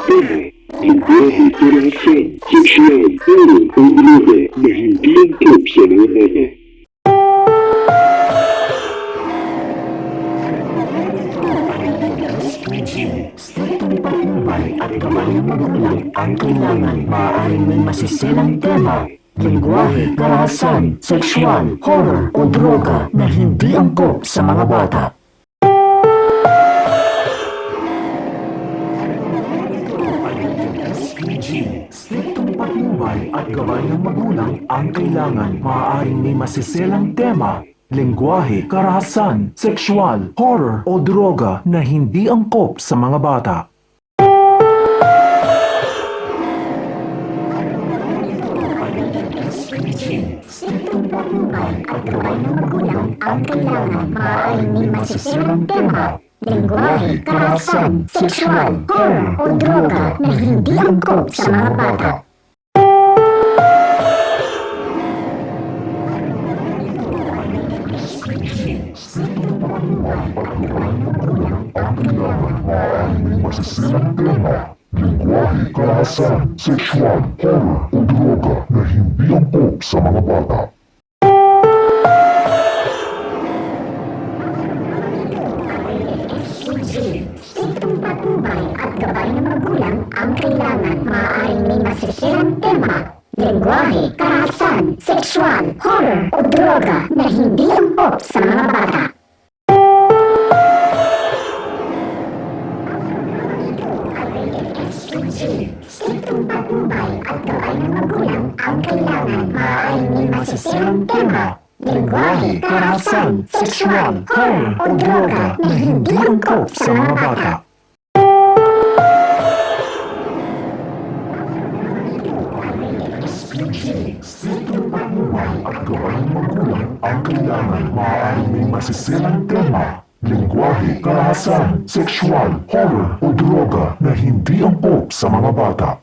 tema, lingwahe, karahasan, sexual, oral o droga na hindi angkop sa mga bata. Striktong patnubay at gabay ng magulang ang kailangan. Maaaring may masiselang tema, lingwahe, karahasan, sexual, horror o droga na hindi angkop sa mga bata. Striktong patnubay at gabay ng magulang ang kailangan. Maaaring may masiselang tema, lingwahe, karahasan, sexual, horror o droga na hindi angkop sa mga bata. Striktong patnubay at gabay ng magulang ang kailangan. Maaaring may masiselang tema, lingwahe, karahasan, sexual, horror o droga na hindi angkop sa mga bata. Striktong patnubay at gabay ng magulang ang kailangan. Maaaring may masiselang tema, lingwahe, karahasan, sexual, horror o droga na hindi angkop sa mga bata. Striktong patnubay at gabay ng magulang ang kailangan. Maaaring may masiselang tema, lingwahe, karahasan, sexual, horror o droga na hindi angkop sa mga bata. Striktong patnubay at gabay ng magulang ang kailangan. Maaaring may masiselang tema, lingwahe, karahasan, sexual, horror o droga na hindi angkop sa mga bata. Striktong patnubay at gabay ng magulang ang kailangan. Maaaring may masiselang tema, lingwahe, karahasan, sexual, horror o droga na hindi angkop sa mga bata.